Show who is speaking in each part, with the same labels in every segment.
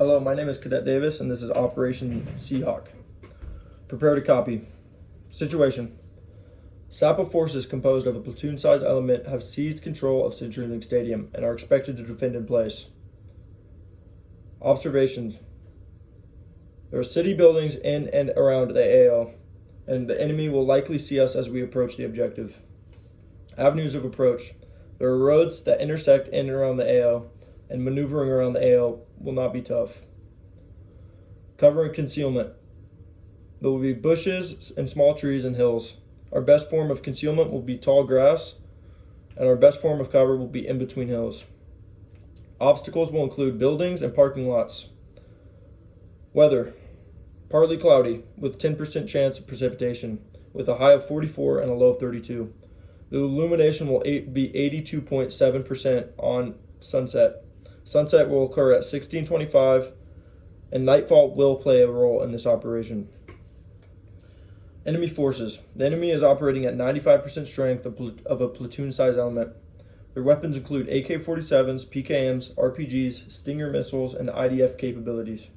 Speaker 1: Hello, my name is Cadet Davis, and this is Operation Seahawk. Prepare to copy. Situation. SAPA forces composed of a platoon-sized element have seized control of CenturyLink Stadium and are expected to defend in place. Observations. There are city buildings in and around the AO, and the enemy will likely see us as we approach the objective. Avenues of approach. There are roads that intersect in and around the AO, and maneuvering around the AO will not be tough. Cover and concealment. There will be bushes and small trees and hills. Our best form of concealment will be tall grass, and our best form of cover will be in between hills. Obstacles will include buildings and parking lots. Weather. Partly cloudy, with 10% chance of precipitation, with a high of 44 and a low of 32. The illumination will be 82.7% on sunset. Sunset will occur at 16:25, and nightfall will play a role in this operation. Enemy forces. The enemy is operating at 95% strength of a platoon-sized element. Their weapons include AK-47s, PKMs, RPGs, Stinger missiles, and IDF capabilities.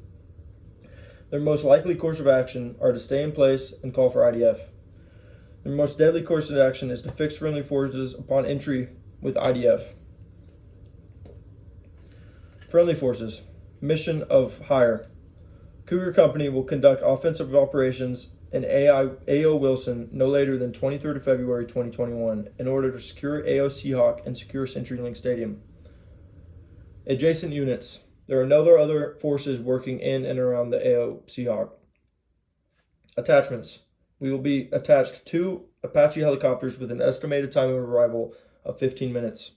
Speaker 1: Their most likely course of action are to stay in place and call for IDF. Their most deadly course of action is to fix friendly forces upon entry with IDF. Friendly forces. Mission of hire. Cougar Company will conduct offensive operations in AO Wilson no later than 23rd of February 2021 in order to secure AO Seahawk and secure CenturyLink Stadium. Adjacent units. There are no other forces working in and around the AO Seahawk. Attachments. We will be attached to Apache helicopters with an estimated time of arrival of 15 minutes.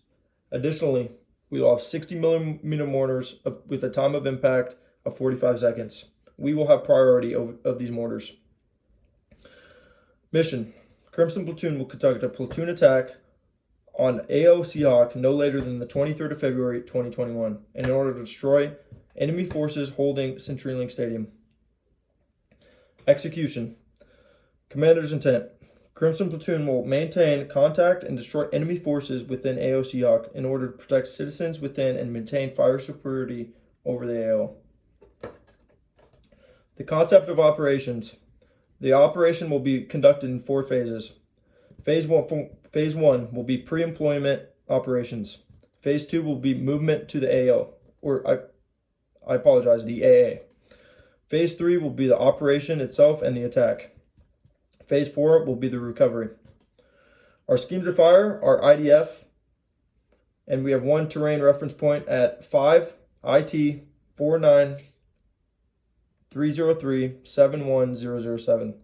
Speaker 1: Additionally, we will have 60mm mortars with a time of impact of 45 seconds. We will have priority of these mortars. Mission. Crimson Platoon will conduct a platoon attack on AO Seahawk no later than the 23rd of February 2021 in order to destroy enemy forces holding CenturyLink Stadium. Execution. Commander's intent. Crimson Platoon will maintain contact and destroy enemy forces within AO Seahawk in order to protect citizens within and maintain fire superiority over the AO. The concept of operations. The operation will be conducted in 4 phases. Phase one will be pre-employment operations. Phase 2 will be movement to the AO, the AA. Phase 3 will be the operation itself and the attack. Phase 4 will be the recovery. Our schemes of fire are IDF, and we have one terrain reference point at 5 IT 49303-71007.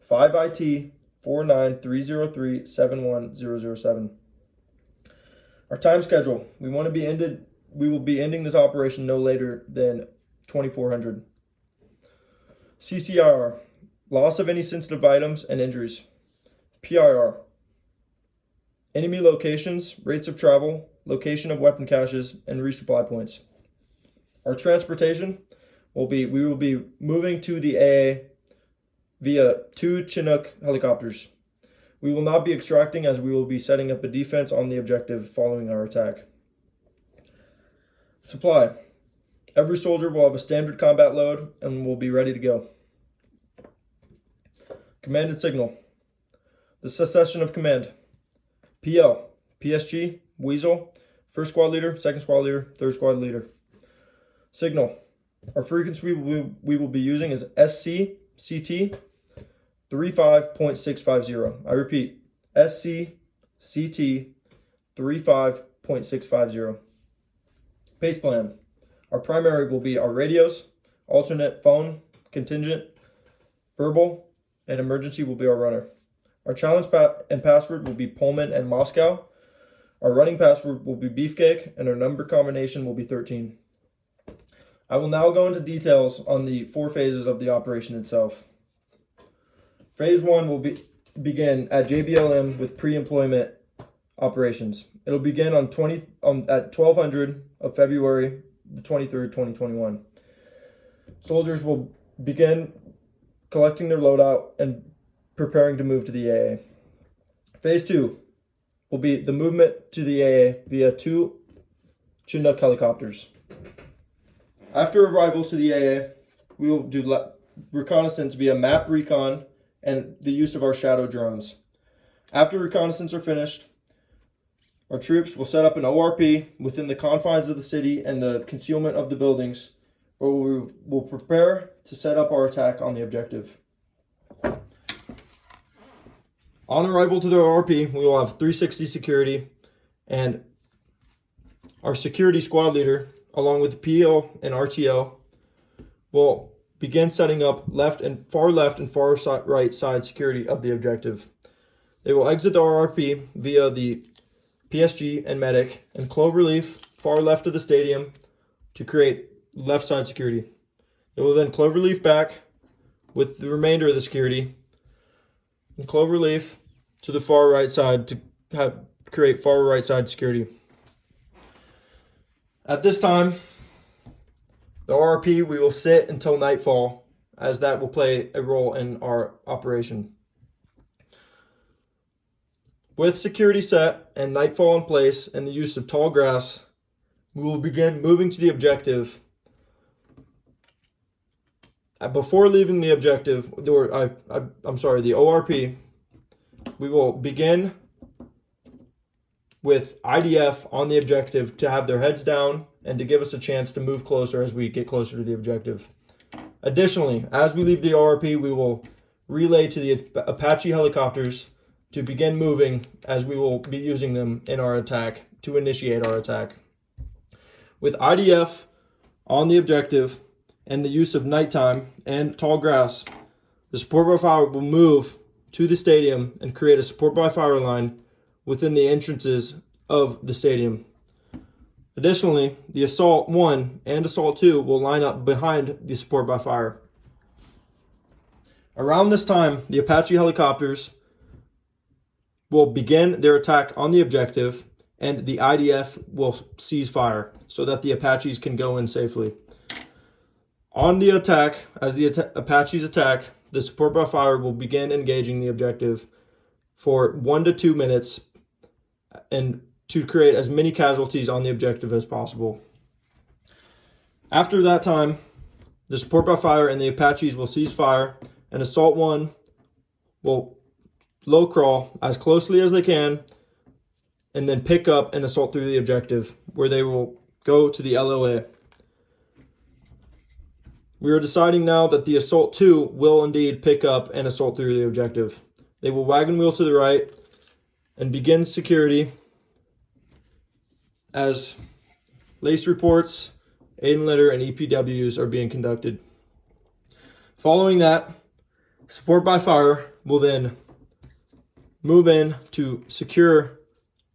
Speaker 1: 5 IT 49303-71007. Our time schedule. We will be ending this operation no later than 2400. CCIR. Loss of any sensitive items and injuries. PIR. Enemy locations, rates of travel, location of weapon caches, and resupply points. Our transportation we will be moving to the AA via 2 Chinook helicopters. We will not be extracting as we will be setting up a defense on the objective following our attack. Supply. Every soldier will have a standard combat load and will be ready to go. Command and signal. The succession of command. PL, PSG, Weasel, first squad leader, second squad leader, third squad leader. Signal. Our frequency we will be using is SC-CT 35.650. I repeat, SC-CT 35.650. Base plan. Our primary will be our radios, alternate phone, contingent, verbal, and emergency will be our runner. Our challenge and password will be Pullman and Moscow. Our running password will be Beefcake, and our number combination will be 13. I will now go into details on the 4 phases of the operation itself. Phase 1 will begin at JBLM with pre-employment operations. It'll begin at 1200 of February 23rd, 2021. Soldiers will begin collecting their loadout and preparing to move to the AA. Phase 2 will be the movement to the AA via 2 Chinook helicopters. After arrival to the AA, we will do reconnaissance via map recon and the use of our shadow drones. After reconnaissance are finished, our troops will set up an ORP within the confines of the city and the concealment of the buildings, where we will prepare to set up our attack on the objective. On arrival to the ORP, we will have 360 security, and our security squad leader, along with the PO and RTO, will begin setting up left and far right side security of the objective. They will exit the ORP via the PSG and medic and cloverleaf far left of the stadium to create left side security. They will then cloverleaf back with the remainder of the security and cloverleaf to the far right side to create far right side security. At this time, the ORP, we will sit until nightfall, as that will play a role in our operation. With security set and nightfall in place and the use of tall grass, we will begin moving to the objective. Before leaving the objective, the ORP, we will begin with IDF on the objective to have their heads down and to give us a chance to move closer as we get closer to the objective. Additionally, as we leave the ORP, we will relay to the Apache helicopters to begin moving, as we will be using them in our attack to initiate our attack. With IDF on the objective and the use of nighttime and tall grass, the support by fire will move to the stadium and create a support by fire line within the entrances of the stadium. Additionally, the Assault 1 and Assault 2 will line up behind the support by fire. Around this time, the Apache helicopters will begin their attack on the objective, and the IDF will cease fire so that the Apaches can go in safely. On the attack, as the Apaches attack, the support by fire will begin engaging the objective for 1 to 2 minutes and to create as many casualties on the objective as possible. After that time, the support by fire and the Apaches will cease fire, and Assault 1 will low crawl as closely as they can and then pick up and assault through the objective, where they will go to the LOA. We are deciding now that the Assault 2 will indeed pick up and assault through the objective. They will wagon wheel to the right and begin security as lace reports, aid and litter, and EPWs are being conducted. Following that, support by fire will then move in to secure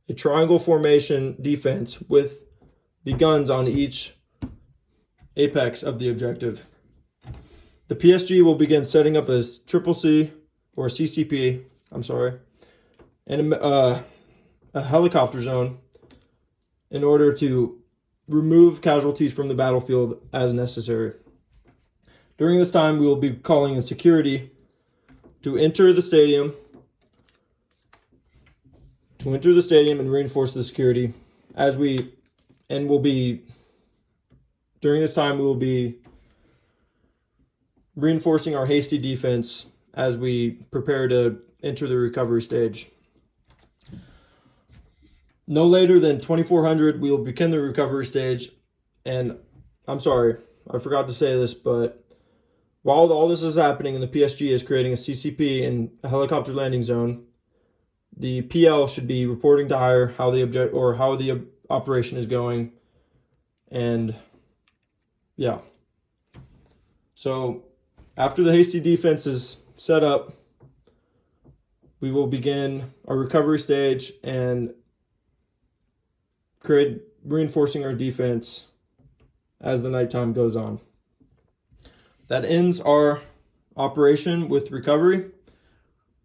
Speaker 1: a triangle formation defense with the guns on each apex of the objective. The PSG will begin setting up a CCC, and a helicopter zone in order to remove casualties from the battlefield as necessary. During this time, we will be calling in security to enter the stadium and reinforce the security during this time we will be reinforcing our hasty defense as we prepare to enter the recovery stage. No later than 2400, we will begin the recovery stage. And I'm sorry, I forgot to say this, but while all this is happening and the PSG is creating a CCP and a helicopter landing zone, the PL should be reporting to higher how the operation is going. And yeah. So after the hasty defense is set up, we will begin our recovery stage and reinforcing our defense as the nighttime goes on. That ends our operation with recovery,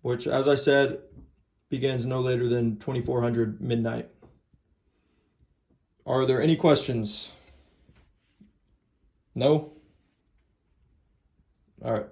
Speaker 1: which, as I said, begins no later than 2400 midnight. Are there any questions? No? All right.